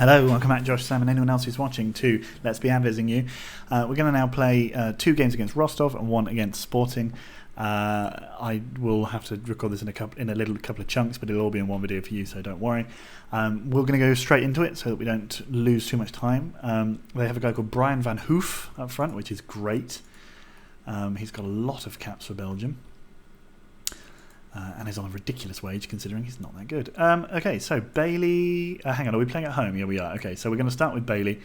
Hello, welcome back, Josh, Sam, and anyone else who's watching to Let's Be Aves-ing You. We're going to now play 2 games against Rostov and 1 against Sporting. I will have to record this in a couple of chunks, but it'll all be in one video for you, so don't worry. We're going to go straight into it so that we don't lose too much time. They have a guy called Brian Van Hoof up front, which is great. He's got a lot of caps for Belgium. And is on a ridiculous wage considering he's not that good. Okay, so Bailey... hang on, are we playing at home? Yeah, we are. Okay, so we're going to start with Bailey.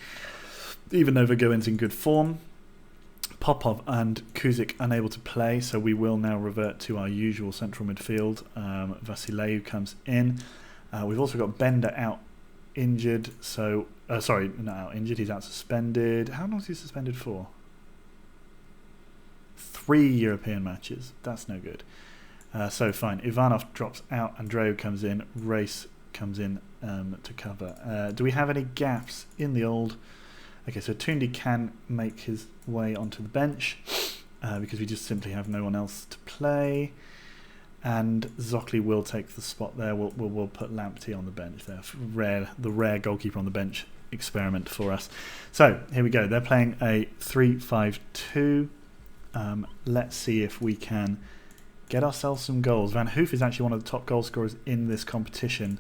Even though Vergoen's in good form. Popov and Kuzik unable to play, so we will now revert to our usual central midfield. Vasileu comes in. We've also got Bender out injured. So sorry, not out injured, he's out suspended. How long is he suspended for? 3 European matches. That's no good. So fine, Ivanov drops out, Andreu comes in, Race comes in to cover. Do we have any gaps in the old... Okay, so Tunde can make his way onto the bench because we just simply have no one else to play. And Zokli will take the spot there. We'll put Lamptey on the bench there. The rare goalkeeper on the bench experiment for us. So, here we go. They're playing a 3-5-2. Let's see if we can... get ourselves some goals. Van Hoof is actually one of the top goal scorers in this competition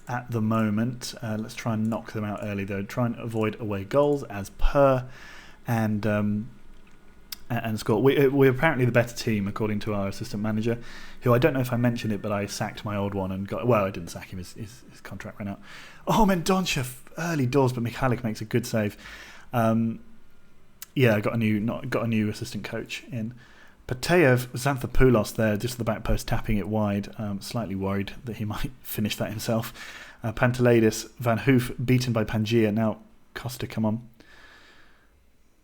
at the moment. Let's try and knock them out early though. Try and avoid away goals as per, and score. We're apparently the better team according to our assistant manager, who I don't know if I mentioned it, but I sacked my old one and got... Well, I didn't sack him. His contract ran out. Oh, Mendonça early doors, but Michalik makes a good save. Yeah, I got a new assistant coach in. Pateyev, Xanthopoulos there, just at the back post, tapping it wide. Slightly worried that he might finish that himself. Pantelidis, Van Hoof, beaten by Pangia. Now Costa, come on.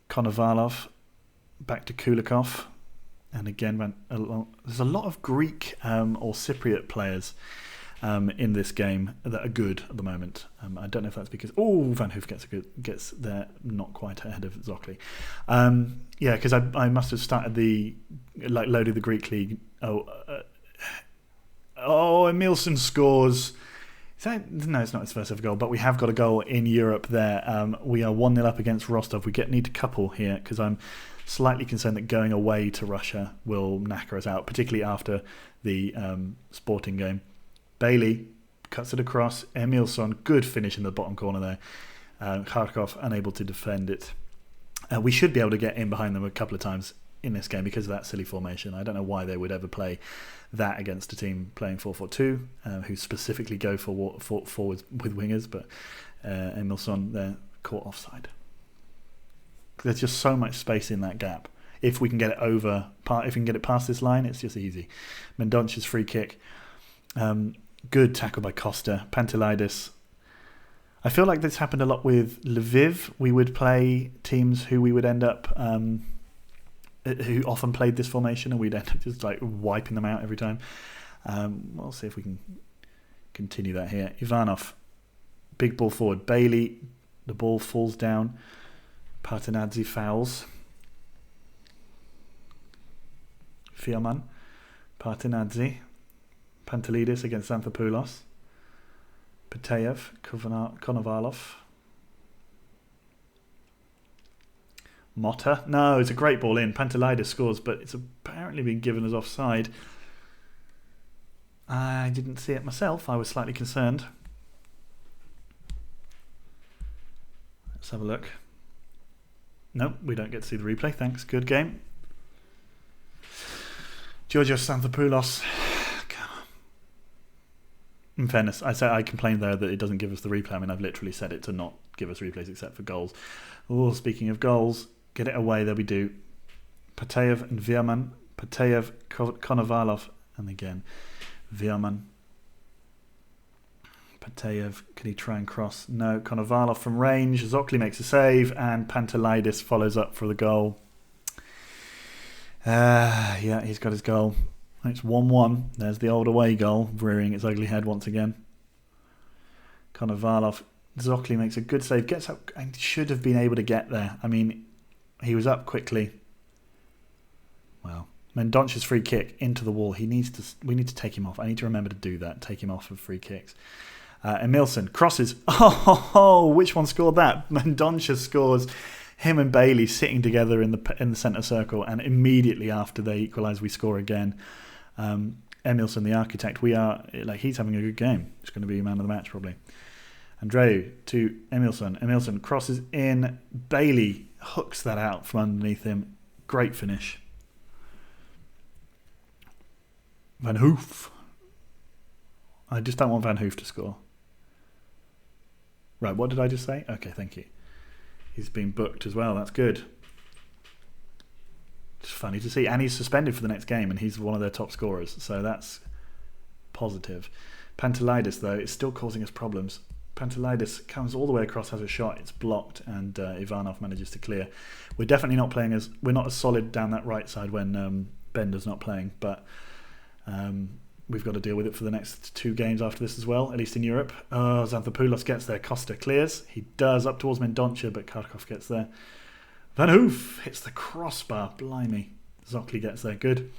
Konovalov, back to Kulikov. And again, there's a lot of Greek or Cypriot players in this game that are good at the moment. I don't know if that's because... Oh, Van Hoof gets there, not quite ahead of Zokli. Yeah, because I must have started loaded the Greek league. Emilson scores. No, it's not his first ever goal, but we have got a goal in Europe there. We are 1-0 up against Rostov. We need to couple here because I'm slightly concerned that going away to Russia will knacker us out, particularly after the Sporting game. Bailey cuts it across. Emilson, good finish in the bottom corner there. Kharkov unable to defend it. We should be able to get in behind them a couple of times in this game because of that silly formation. I don't know why they would ever play that against a team playing 4-4-2, who specifically go for forwards with wingers, but Emilson there caught offside. There's just so much space in that gap. If we can get it if we can get it past this line, it's just easy. Mendonca's free kick. Good tackle by Costa. Pantelidis. I feel like this happened a lot with Lviv. We would play teams who we would end up who often played this formation, and we'd end up just like wiping them out every time. We'll see if we can continue that here. Ivanov, big ball forward. Bailey, the ball falls down. Partenadze fouls. Fiaman, Partenadze. Pantelidis against Xanthopoulos. Pateyev, Konovalov. Motta. No, it's a great ball in. Pantelidis scores, but it's apparently been given as offside. I didn't see it myself. I was slightly concerned. Let's have a look. Nope, we don't get to see the replay. Thanks. Good game. Georgios Xanthopoulos. In fairness, I complained there that it doesn't give us the replay. I mean, I've literally set it to not give us replays except for goals. Oh, speaking of goals, get it away. There we do. Pateyev and Vierman. Pateyev, Konovalov, and again, Vierman. Pateyev, can he try and cross? No, Konovalov from range. Zokli makes a save, and Pantelidis follows up for the goal. Yeah, he's got his goal. It's 1-1. There's the old away goal, rearing its ugly head once again. Konovalov. Zokli makes a good save, gets up, and should have been able to get there. I mean, he was up quickly. Well, Mendonca's free kick into the wall. We need to take him off. I need to remember to do that. Take him off of free kicks. Emilson crosses. Oh, which one scored that? Mendonça scores. Him and Bailey sitting together in the centre circle, and immediately after they equalise, we score again. Emilson, the architect, he's having a good game. He's going to be man of the match probably. Andreu to Emilson. Emilson crosses in. Bailey hooks that out from underneath him. Great finish. Van Hoof. I just don't want Van Hoof to score. Right, what did I just say? Okay, thank you. He's been booked as well. That's good. It's funny to see. And he's suspended for the next game, and he's one of their top scorers. So that's positive. Pantelidis, though, is still causing us problems. Pantelidis comes all the way across, has a shot. It's blocked, and Ivanov manages to clear. We're definitely not playing we're not as solid down that right side when Bender's not playing. But we've got to deal with it for the next 2 games after this as well, at least in Europe. Xanthopoulos gets there. Costa clears. He does up towards Mendonça, but Kharkov gets there. Van Hoof hits the crossbar. Blimey. Zocli gets there. Good.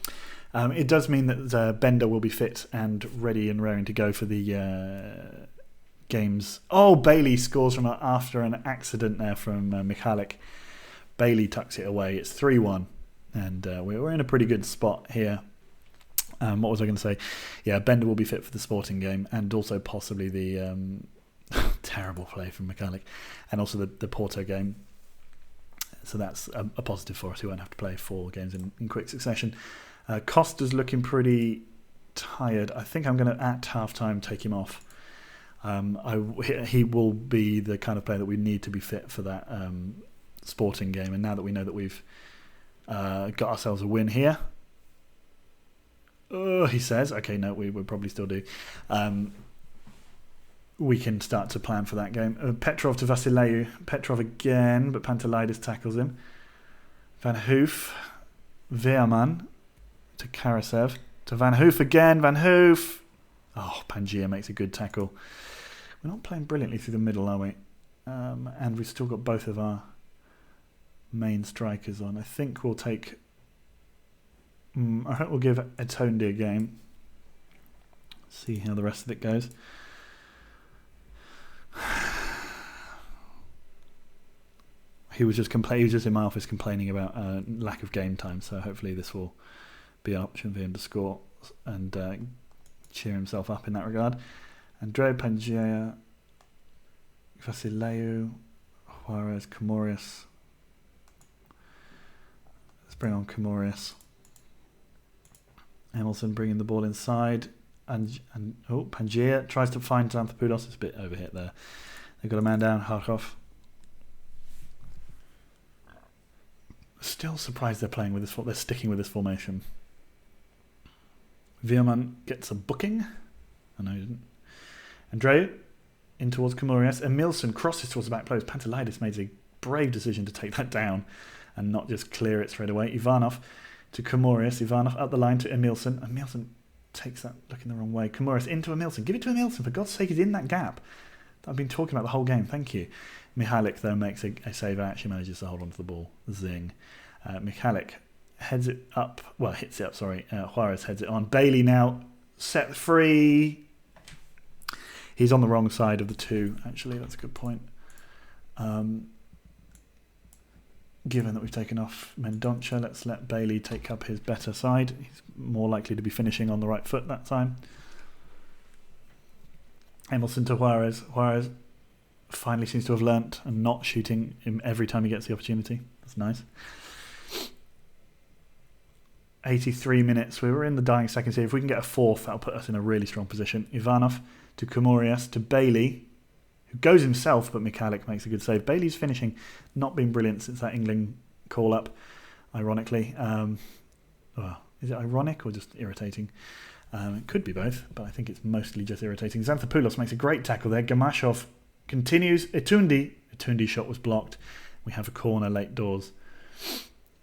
It does mean that Bender will be fit and ready and raring to go for the games. Oh, Bailey scores from after an accident there from Michalik. Bailey tucks it away. It's 3-1. And we're in a pretty good spot here. What was I going to say? Yeah, Bender will be fit for the Sporting game, and also possibly the terrible play from Michalik, and also the Porto game. So that's a positive for us. We won't have to play 4 games in quick succession. Costa's looking pretty tired. I think I'm going to, at half-time, take him off. He will be the kind of player that we need to be fit for that Sporting game, and now that we know that we've got ourselves a win here, he says, okay, no, we probably still do. We can start to plan for that game. Petrov to Vasileu. Petrov again, but Pantelidis tackles him. Van Hoof. Veerman to Karasev. To Van Hoof again. Van Hoof. Oh, Pangia makes a good tackle. We're not playing brilliantly through the middle, are we? And we've still got both of our main strikers on. I think we'll take... I hope we'll give Etondi a game. See how the rest of it goes. He was just in my office complaining about lack of game time, so hopefully this will be an option for him to score and cheer himself up in that regard. Andreu, Pangia, Vasileu, Juarez, Comorius. Let's bring on Comorius. Emilson bringing the ball inside, and Pangia tries to find Xanthopoulos. It's a bit overhit there. They've got a man down, Kharkov. Still surprised they're playing with this. They're sticking with this formation. Veerman gets a booking. Oh no, he didn't. Andreu in towards Comorius. Emilson crosses towards the back post. Pantelidis made a brave decision to take that down and not just clear it straight away. Ivanov to Comorius. Ivanov up the line to Emilson. Emilson takes that looking the wrong way. Comorius into Emilson. Give it to Emilson. For God's sake, he's in that gap that I've been talking about the whole game. Thank you. Michalik, though, makes a save and actually manages to hold on to the ball. Zing. Michalik heads it up. Well, hits it up, sorry. Juarez heads it on. Bailey now set free. He's on the wrong side of the 2, actually. That's a good point. Given that we've taken off Mendonça, let's let Bailey take up his better side. He's more likely to be finishing on the right foot that time. Emilson to Juarez. Juarez finally seems to have learnt and not shooting him every time he gets the opportunity. That's nice. 83 minutes. We were in the dying seconds here. If we can get a 4th, that'll put us in a really strong position. Ivanov to Comorius to Bailey, who goes himself, but Michalik makes a good save. Bailey's finishing not been brilliant since that England call-up, ironically. Is it ironic or just irritating? It could be both, but I think it's mostly just irritating. Xanthopoulos makes a great tackle there. Gamashov continues. Etundi's shot was blocked. We have a corner late doors.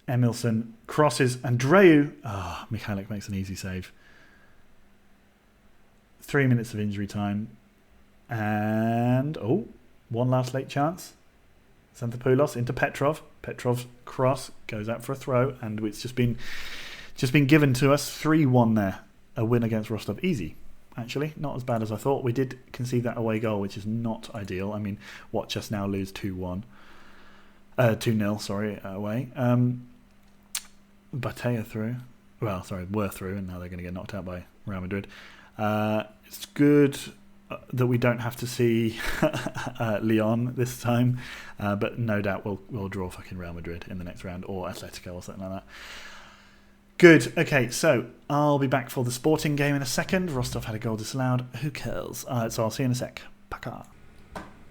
Emilson crosses. Andreu. Michalik makes an easy save. 3 minutes of injury time. And, one last late chance. Xanthopoulos into Petrov. Petrov's cross goes out for a throw, and it's just been given to us. 3-1 there. A win against Rostov. Easy. actually. Not as bad as I thought. We did concede that away goal, which is not ideal. I mean, watch us now lose 2-1. 2-0, sorry, away. Batea through. Well, sorry, were through, and now they're going to get knocked out by Real Madrid. It's good that we don't have to see Lyon this time, but no doubt we'll draw fucking Real Madrid in the next round, or Atletico or something like that. Good. Okay, so I'll be back for the Sporting game in a second. Rostov had a goal disallowed. Who cares? So I'll see you in a sec. Paka.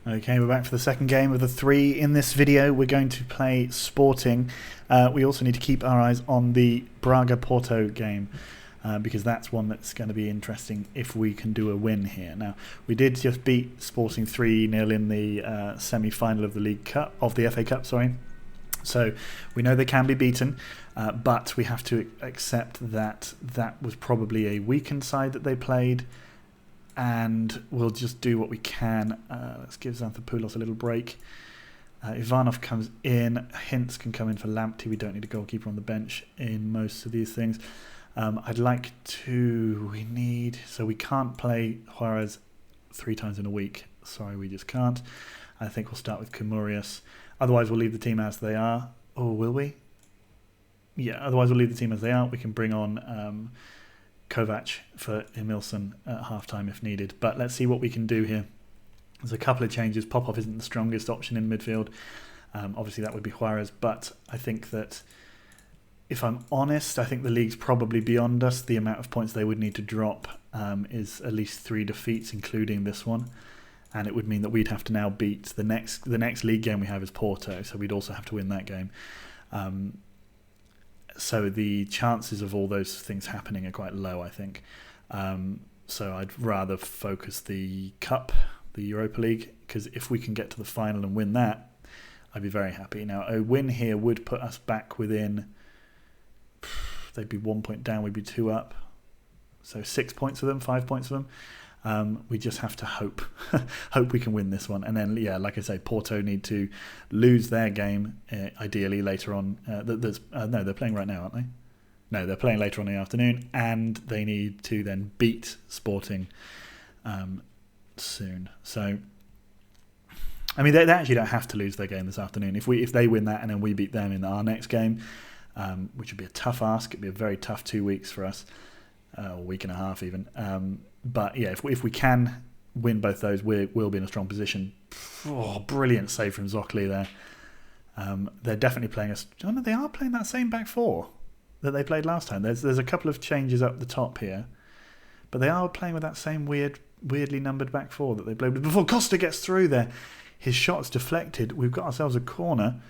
Okay, we're back for the second game of the 3 in this video. We're going to play Sporting. We also need to keep our eyes on the Braga-Porto game, because that's one that's going to be interesting if we can do a win here. Now, we did just beat Sporting 3-0 in the semi-final of the League Cup, of the FA Cup, sorry. So we know they can be beaten, but we have to accept that that was probably a weakened side that they played, and we'll just do what we can. Let's give Xanthopoulos a little break. Ivanov comes in. Hints can come in for Lamptey. We don't need a goalkeeper on the bench in most of these things. I'd like to... So we can't play Juarez 3 times in a week. Sorry, we just can't. I think we'll start with Kumurius. Otherwise, we'll leave the team as they are. Or will we? Yeah, otherwise we'll leave the team as they are. We can bring on Kovac for Emilson at half-time if needed. But let's see what we can do here. There's a couple of changes. Popov isn't the strongest option in midfield. Obviously, that would be Juarez. But I think that, if I'm honest, I think the league's probably beyond us. The amount of points they would need to drop is at least 3 defeats, including this one. And it would mean that we'd have to now beat the next league game we have is Porto, so we'd also have to win that game. So the chances of all those things happening are quite low, I think. So I'd rather focus the Cup, the Europa League, because if we can get to the final and win that, I'd be very happy. Now, a win here would put us back within... They'd be 1 point down, we'd be 2 up. So 6 points of them, 5 points of them. We just have to hope we can win this one. And then, yeah, like I say, Porto need to lose their game, ideally later on. No, they're playing right now, aren't they? No, they're playing later on in the afternoon, and they need to then beat Sporting soon. So, I mean, they actually don't have to lose their game this afternoon. If they win that and then we beat them in our next game, which would be a tough ask. It'd be a very tough 2 weeks for us, a week and a half even. But yeah, if we can win both those, we'll be in a strong position. Oh, brilliant save from Zokli there. They're definitely playing us. Oh no, they are playing that same back 4 that they played last time. There's a couple of changes up the top here, but they are playing with that same weirdly numbered back 4 that they played with before. Costa gets through there. His shot's deflected. We've got ourselves a corner.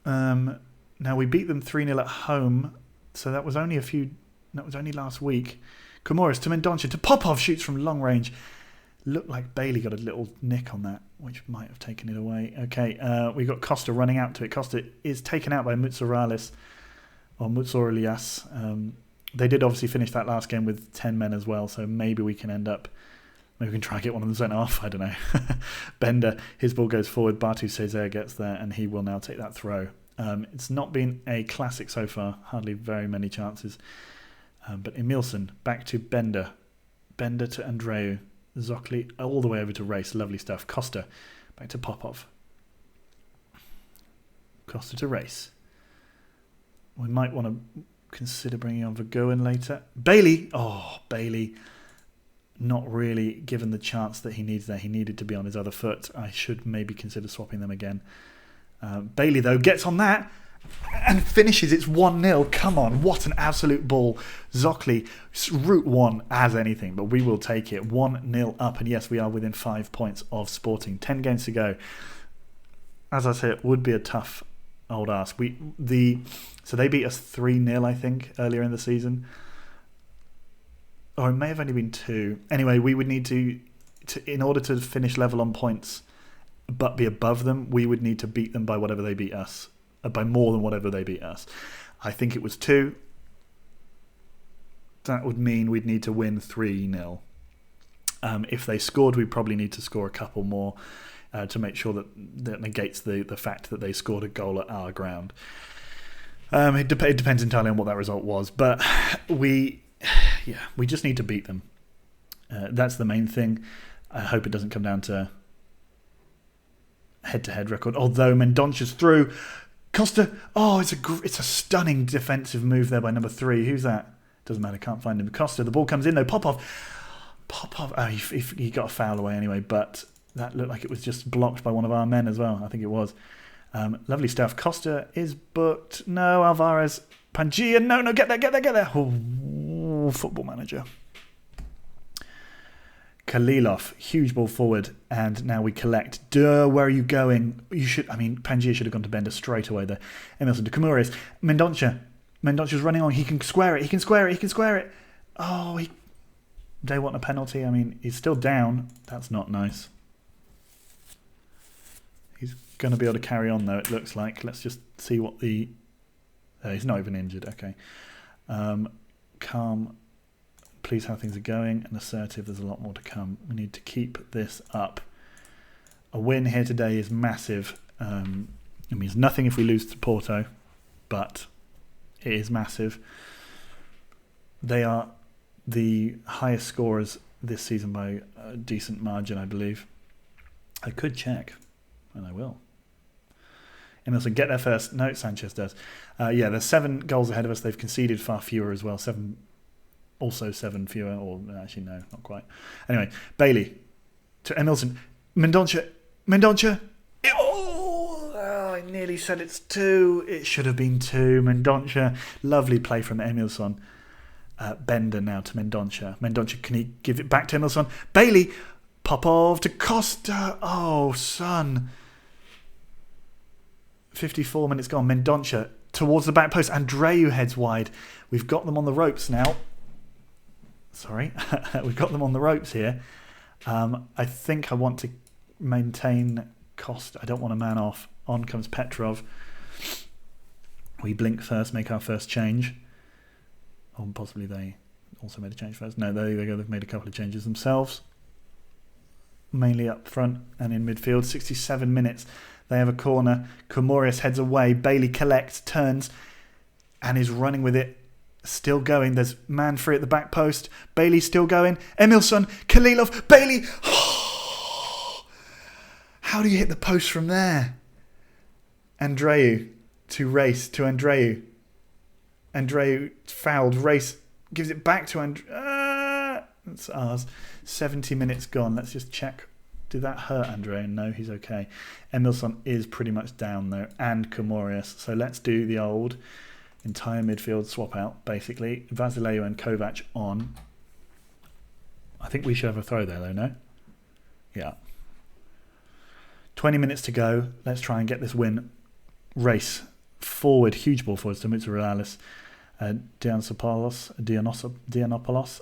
Now we beat them 3-0 at home, so that was only last week. Komouris to Mendonça to Popov, shoots from long range. Looked like Bailey got a little nick on that, which might have taken it away. Okay, we got Costa running out to it. Costa is taken out by Mutsuralis, or Mutsuralias. They did obviously finish that last game with 10 men as well, so maybe we can try and get one of them sent off. I don't know. Bender, his ball goes forward. Bartu Cesar gets there, and he will now take that throw. It's not been a classic so far. Hardly very many chances. But Emilson, back to Bender. Bender to Andreu. Zokli all the way over to Race. Lovely stuff. Costa, back to Popov. Costa to Race. We might want to consider bringing on Vergoen later. Bailey! Oh, Bailey. Not really given the chance that he needs there. He needed to be on his other foot. I should maybe consider swapping them again. Bailey, though, gets on that and finishes. It's 1-0. Come on, what an absolute ball. Zokli, route 1 as anything, but we will take it. 1-0 up, and yes, we are within 5 points of Sporting. 10 games to go. As I say, it would be a tough old ask. So they beat us 3-0, I think, earlier in the season. Or it may have only been 2. Anyway, we would need to in order to finish level on points but be above them, we would need to beat them by whatever they beat us. By more than whatever they beat us. I think it was 2. That would mean we'd need to win 3-0. If they scored, we'd probably need to score a couple more to make sure that negates the fact that they scored a goal at our ground. It depends entirely on what that result was, but we just need to beat them. That's the main thing. I hope it doesn't come down to head-to-head record. Although Mendoncia's through. Costa, it's a stunning defensive move there by number 3. Who's that? Doesn't matter, can't find him. Costa, the ball comes in though. Popov, he got a foul away anyway, but that looked like it was just blocked by one of our men as well. I think it was. Lovely stuff. Costa is booked. No, Alvarez. Pangea, no, get there. Oh, Football Manager. Kalilov, huge ball forward, and now we collect. Where are you going? Pangea should have gone to Bender straight away there. Emerson to Kamurias. Mendoncia's running on. He can square it. Oh, they want a penalty. He's still down. That's not nice. He's going to be able to carry on, though, it looks like. Let's just see what the... he's not even injured. Okay. Calm. Please how things are going, and assertive. There's a lot more to come. We need to keep this up. A win here today is massive. It means nothing if we lose to Porto, but it is massive. They are the highest scorers this season by a decent margin, I believe. I could check, and I will. Emerson get there first. No, Sanchez does. There's 7 goals ahead of us. They've conceded far fewer as well. 7 fewer, or actually no, not quite. Anyway, Bailey to Emilson. Mendoncia. I nearly said it's 2. It should have been 2. Mendoncia. Lovely play from Emilson. Bender now to Mendoncia. Mendoncia, can he give it back to Emilson? Bailey. Popov to Costa. Oh, son. 54 minutes gone. Mendoncia towards the back post. Andreu heads wide. We've got them on the ropes now. Sorry. We've got them on the ropes here. I think I want to maintain Costa. I don't want a man off. On comes Petrov. We blink first, make our first change. Or possibly they also made a change first. No, there they go. They've made a couple of changes themselves. Mainly up front and in midfield. 67 minutes. They have a corner. Komorius heads away. Bailey collects, turns, and is running with it. Still going. There's man free at the back post. Bailey still going. Emilson. Kalilov. Bailey. How do you hit the post from there? Andreu to Race to Andreu. Andreu fouled. Race gives it back to Andreu. That's ours. 70 minutes gone. Let's just check. Did that hurt Andreu? No, he's okay. Emilson is pretty much down though, and Komorius. So let's do the old entire midfield swap out, basically. Vasileu and Kovac on. I think we should have a throw there though, no? Yeah. 20 minutes to go. Let's try and get this win. Race forward, huge ball forwards to Mitsouralis. Dianopoulos.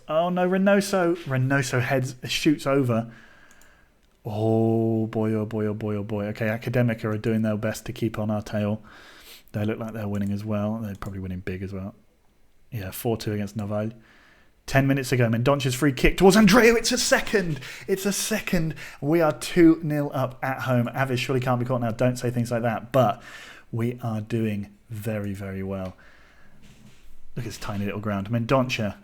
Oh no, Reynoso heads, shoots over. Oh boy. Okay, Academica are doing their best to keep on our tail. They look like they're winning as well. They're probably winning big as well. Yeah, 4-2 against Naval. 10 minutes ago, Mendoncia's free kick towards Andreu. It's a second. We are 2-0 up at home. Aves surely can't be caught now. Don't say things like that. But we are doing very, very well. Look at this tiny little ground. Mendoncia.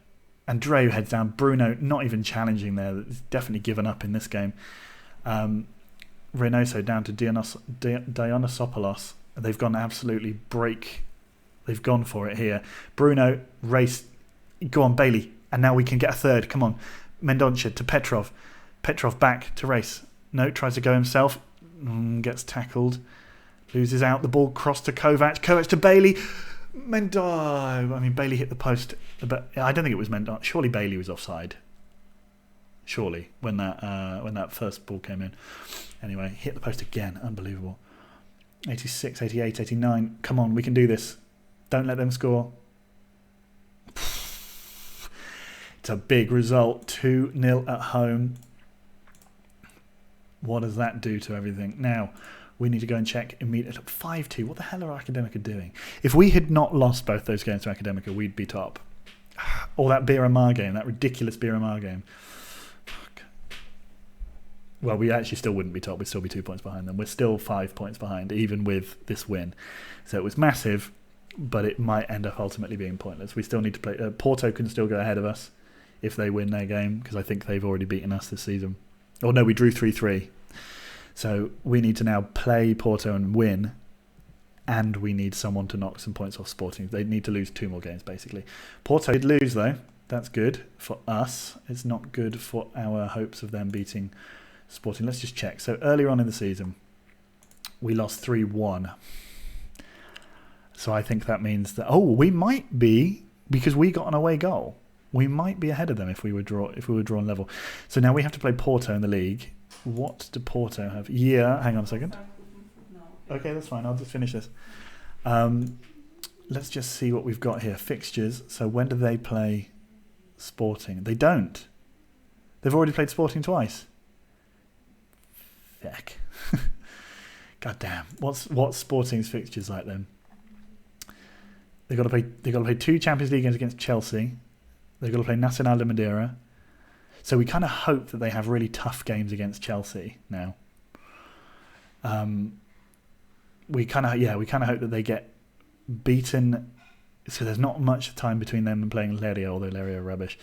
Andreu heads down. Bruno not even challenging there. He's definitely given up in this game. Reynoso down to Dionysiopoulos. They've gone absolutely break. They've gone for it here. Bruno, Race. Go on, Bailey. And now we can get a third. Come on. Mendoncia to Petrov. Petrov back to Race. No, tries to go himself. Gets tackled. Loses out. The ball crossed to Kovac. Kovac to Bailey. Bailey hit the post. But I don't think it was Mendoncia. Surely Bailey was offside. Surely, when that first ball came in. Anyway, hit the post again. Unbelievable. 86, 88, 89. Come on, we can do this. Don't let them score. It's a big result. 2-0 at home. What does that do to everything? Now, we need to go and check immediately. 5-2. What the hell are Academica doing? If we had not lost both those games to Academica, we'd be top. Or that Beira-Mar game, that ridiculous Beira-Mar game. Fuck. Well, we actually still wouldn't be top. We'd still be 2 points behind them. We're still 5 points behind, even with this win. So it was massive, but it might end up ultimately being pointless. We still need to play. Porto can still go ahead of us if they win their game, because I think they've already beaten us this season. Oh no, we drew 3-3. So we need to now play Porto and win, and we need someone to knock some points off Sporting. They need to lose 2 more games, basically. Porto did lose, though. That's good for us. It's not good for our hopes of them beating Sporting. Let's just check. So earlier on in the season, we lost 3-1. So I think that means that, we might be, because we got an away goal, we might be ahead of them if we were drawn level. So now we have to play Porto in the league. What do Porto have? Yeah, hang on a second. Okay, that's fine. I'll just finish this. Let's just see what we've got here. Fixtures. So when do they play Sporting? They don't. They've already played Sporting twice. Feck. God damn. What's Sporting's fixtures like then? They've got to play 2 Champions League games against Chelsea. They've got to play Nacional de Madeira. So we kind of hope that they have really tough games against Chelsea now. We kind of hope that they get beaten. So there's not much time between them and playing Leria, although Leria are rubbish.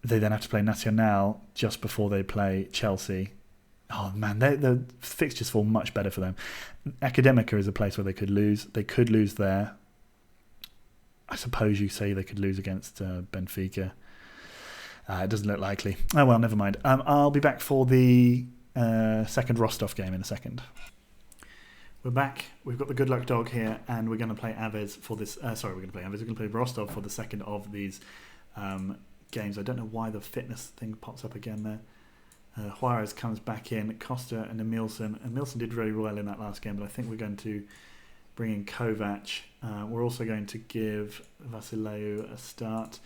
They then have to play Nacional just before they play Chelsea. Oh man, the fixtures fall much better for them. Academica is a place where they could lose. They could lose there. I suppose you say they could lose against Benfica. It doesn't look likely. Oh well, never mind. I'll be back for the second Rostov game in a second. We're back. We've got the good luck dog here, and we're going to play Aves for this. We're going to play Aves. We're going to play Rostov for the second of these games. I don't know why the fitness thing pops up again there. Juarez comes back in. Costa and Emilson. Emilson did very well in that last game, but I think we're going to bring in Kovac. We're also going to give Vasileu a start.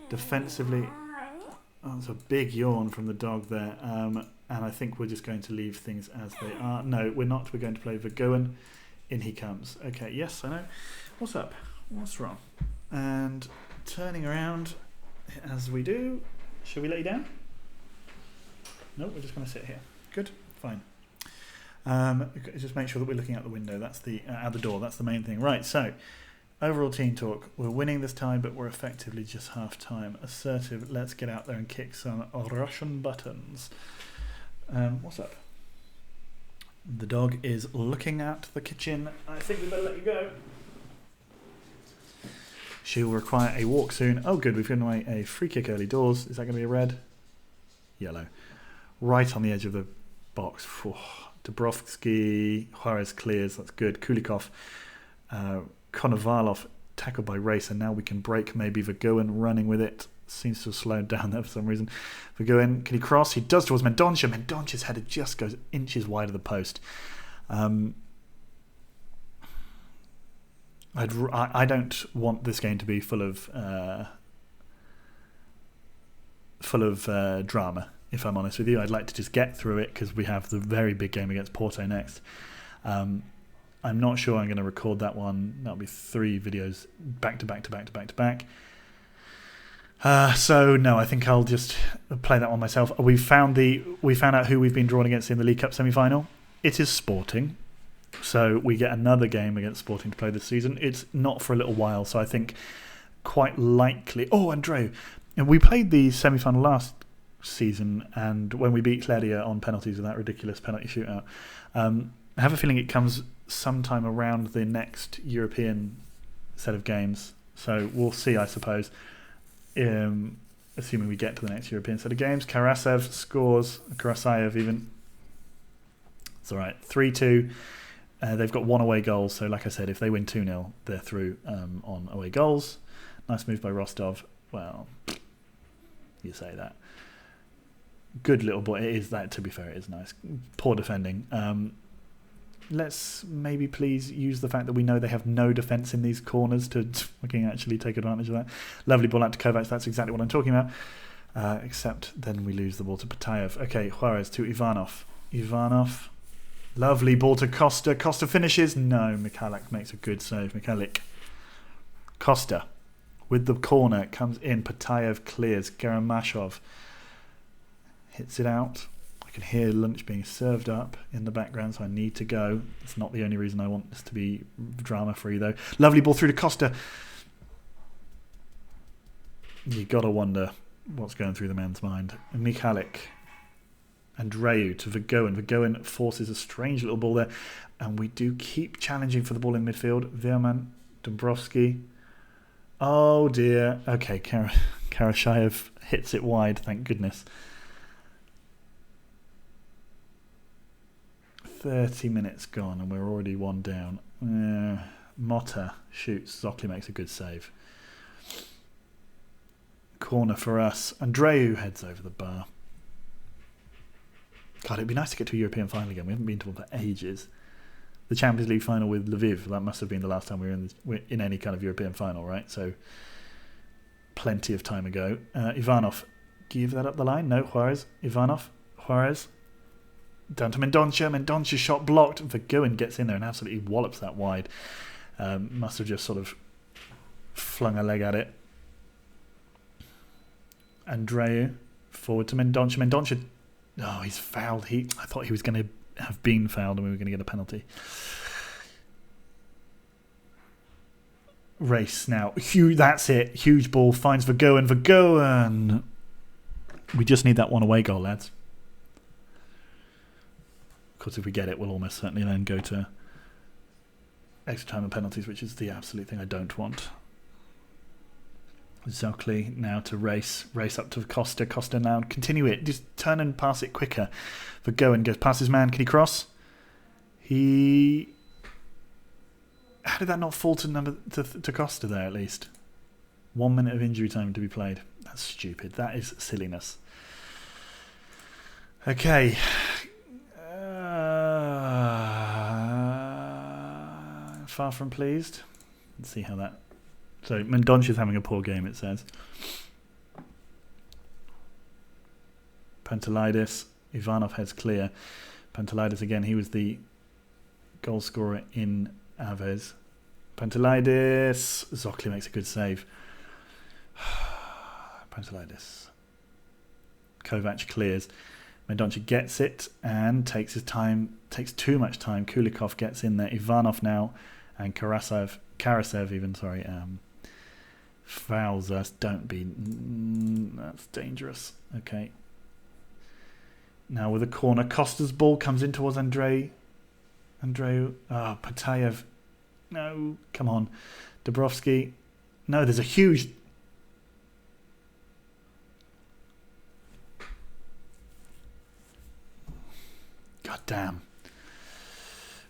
Defensively, it's a big yawn from the dog there. And I think we're just going to leave things as they are. No, we're not. We're going to play Vergoen. In he comes. Okay, yes, I know. What's up? What's wrong? And turning around as we do. Shall we let you down? No, we're just going to sit here. Good, fine. Just make sure that we're looking out the window. That's out the door. That's the main thing. Right, so overall team talk. We're winning this time, but we're effectively just half time. Assertive. Let's get out there and kick some Russian buttons. What's up? The dog is looking at the kitchen. I think we better let you go. She'll require a walk soon. Oh, good. We've given away a free kick early doors. Is that going to be a red? Yellow. Right on the edge of the box. Dubrovsky. Juarez clears. That's good. Kulikov. Konovalov tackled by Race. And now we can break maybe Vergoen running with it. Seems to have slowed down there for some reason. Vergoen, can he cross? He does towards Mendonça. Mendonça's header just goes inches wide of the post. I don't want this game to be full of drama, if I'm honest with you. I'd like to just get through it because we have the very big game against Porto next. I'm not sure I'm going to record that one. That'll be 3 videos back to back. So no, I think I'll just play that one myself. We found out who we've been drawn against in the League Cup semi-final. It is Sporting. So we get another game against Sporting to play this season. It's not for a little while, so I think quite likely... Oh, Andreu. We played the semi-final last season, and when we beat Leria on penalties with that ridiculous penalty shootout, I have a feeling it comes sometime around the next European set of games. So we'll see, I suppose, assuming we get to the next European set of games. Karasev scores, Karasayev even. It's all right, 3-2. They've got 1 away goal, so like I said, if they win 2-0, they're through on away goals. Nice move by Rostov. Well, you say that. Good little boy. It is that, to be fair, it is nice. Poor defending. Let's maybe please use the fact that we know they have no defence in these corners to fucking actually take advantage of that. Lovely ball out to Kovac. That's exactly what I'm talking about. Except then we lose the ball to Patayev. Okay, Juarez to Ivanov. Ivanov. Lovely ball to Costa. Costa finishes. No, Michalik makes a good save. Michalik. Costa with the corner comes in. Patayev clears. Garamashov hits it out. I can hear lunch being served up in the background, so I need to go. It's not the only reason I want this to be drama free though. Lovely ball through to Costa. You gotta wonder what's going through the man's mind. Michalik. Andreu to Vergoen. Vergoen forces a strange little ball there. And we do keep challenging for the ball in midfield. Veerman, Dombrovski. Oh dear. Okay, Karashayev hits it wide, thank goodness. 30 minutes gone and we're already one down. Motta shoots. Zokli makes a good save. Corner for us. Andreu heads over the bar. God, it'd be nice to get to a European final again. We haven't been to one for ages. The Champions League final with Lviv, that must have been the last time we were in any kind of European final, right? So, plenty of time ago. Ivanov, give that up the line. No, Juarez. Ivanov, Juarez. Down to Mendonça. Mendonça shot blocked. Vergoen gets in there and absolutely wallops that wide. Must have just sort of flung a leg at it. Andreu, forward to Mendonça. Mendonça, oh, he's fouled. I thought he was going to have been fouled and we were going to get a penalty. Race now. That's it. Huge ball. Finds Vergoen. Vergoen. We just need that one away goal, lads. Of course, if we get it, we'll almost certainly then go to extra time and penalties, which is the absolute thing I don't want. Zokli now to race up to Costa. Costa now continue it. Just turn and pass it quicker. Vergoen goes past his man. Can he cross? How did that not fall to Costa there at least? 1 minute of injury time to be played. That's stupid. That is silliness. Okay. Far from pleased. Let's see how that... So, Mendonça's having a poor game, it says. Pantelidis. Ivanov heads clear. Pantelidis again, he was the goal scorer in Aves. Pantelidis. Zokli makes a good save. Pantelidis. Kovac clears. Mendonça gets it and takes his time, takes too much time. Kulikov gets in there. Ivanov now and Karasev fouls us. Don't be. That's dangerous. Okay. Now with a corner, Costa's ball comes in towards Andreu. Patayev. No, come on. Dubrovsky. No, there's a huge... God damn.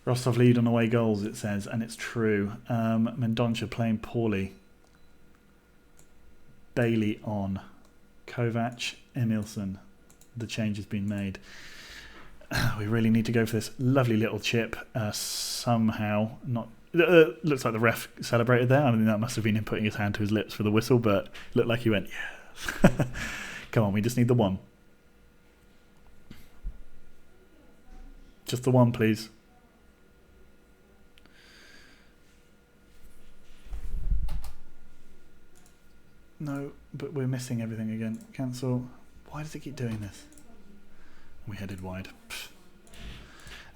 Rostov lead on away goals, it says, and it's true. Mendonça playing poorly. Bailey on. Kovac, Emilson. The change has been made. We really need to go for this lovely little chip. Somehow, not... looks like the ref celebrated there. I mean, that must have been him putting his hand to his lips for the whistle, but looked like he went, yes. Come on, we just need the one. Just the one, please. No, but we're missing everything again. Cancel. Why does it keep doing this? We headed wide. Pfft.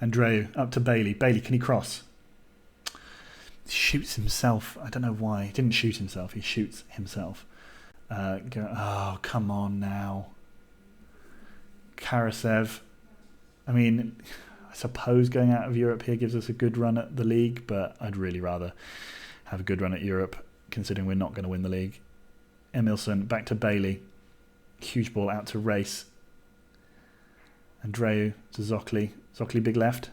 Andreu up to Bailey. Bailey, can he cross? Shoots himself. I don't know why. He didn't shoot himself. He shoots himself. Oh, come on now. Karasev. I mean, I suppose going out of Europe here gives us a good run at the league, but I'd really rather have a good run at Europe, considering we're not going to win the league. Emilson back to Bailey. Huge ball out to Race. Andreu to Zokli. Zokli big left,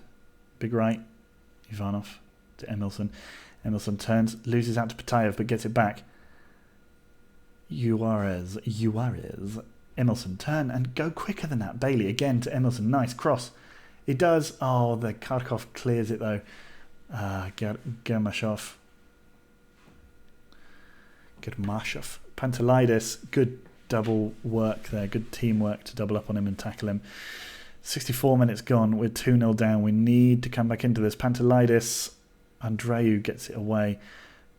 big right. Ivanov to Emilson. Emilson turns, loses out to Patayev, but gets it back. Juarez. Emilson, turn and go quicker than that. Bailey again to Emilson. Nice cross. It does. Oh, the Kharkov clears it though. Germashov. Pantelidis. Good double work there. Good teamwork to double up on him and tackle him. 64 minutes gone. We're 2-0 down. We need to come back into this. Pantelidis. Andreu gets it away.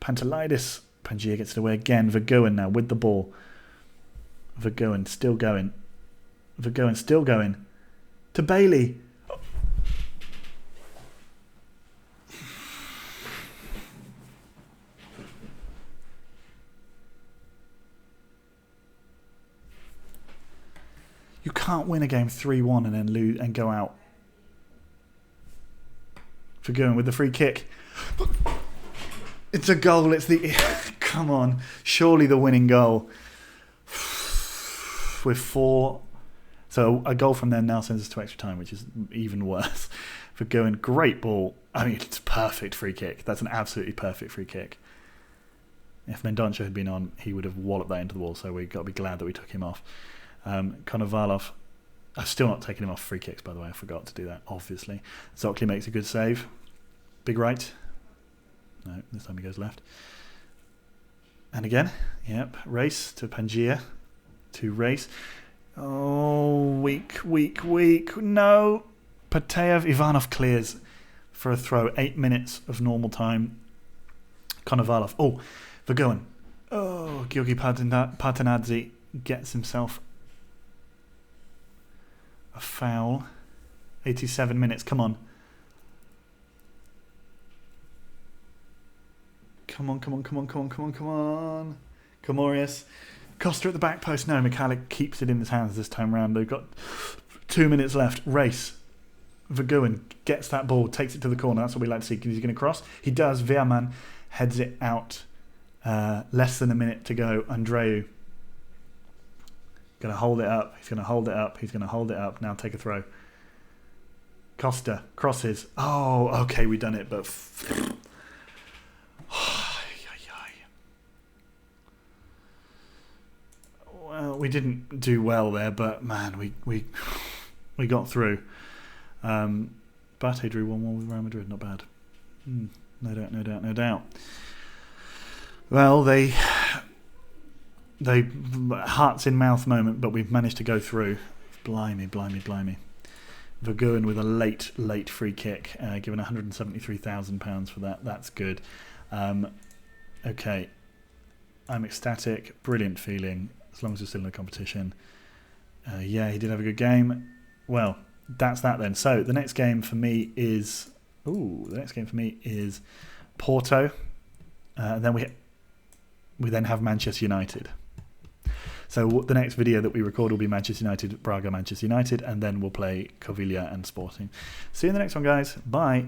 Pantelidis. Pangia gets it away again. Vergoen now with the ball. Vergoen still going. To Bailey. can't win a game 3-1 and then lose and go out. For going with the free kick. It's a goal. It's the... Come on. Surely the winning goal. With 4... So a goal from there now sends us to extra time, which is even worse. For going, great ball. I mean, it's a perfect free kick. That's an absolutely perfect free kick. If Mendonça had been on, he would have walloped that into the wall, so we've got to be glad that we took him off. Konovalov, I've still not taken him off free kicks, by the way. I forgot to do that, obviously. Zocli makes a good save. Big right. No, this time he goes left. And again, yep, race to Pangia. To race. Oh, weak. No. Pateev, Ivanov clears for a throw. 8 minutes of normal time. Konovalov. Oh, Vergoen. Oh, Georgi Partanadze gets himself a foul. 87 minutes. Come on. Come on. Comorius. Costa at the back post. No, Michalik keeps it in his hands this time round. They've got 2 minutes left. Race. Vergoen gets that ball, takes it to the corner. That's what we like to see. Is he going to cross? He does. Veerman heads it out. Less than a minute to go. Andreu going to hold it up. He's going to hold it up. Now take a throw. Costa crosses. Oh, okay, we've done it, but well, we didn't do well there, but man, we got through. Bate drew 1-1 with Real Madrid. Not bad. No doubt. Well, they hearts in mouth moment, but we've managed to go through. Blimey. Vergoen with a late free kick, given £173,000 for that. That's good. Okay, I'm ecstatic. Brilliant feeling. As long as we're still in the competition. Yeah, he did have a good game. Well, that's that then. So the next game for me is Porto. Then we then have Manchester United. So the next video that we record will be Manchester United, Braga, Manchester United, and then we'll play Covilla and Sporting. See you in the next one, guys. Bye.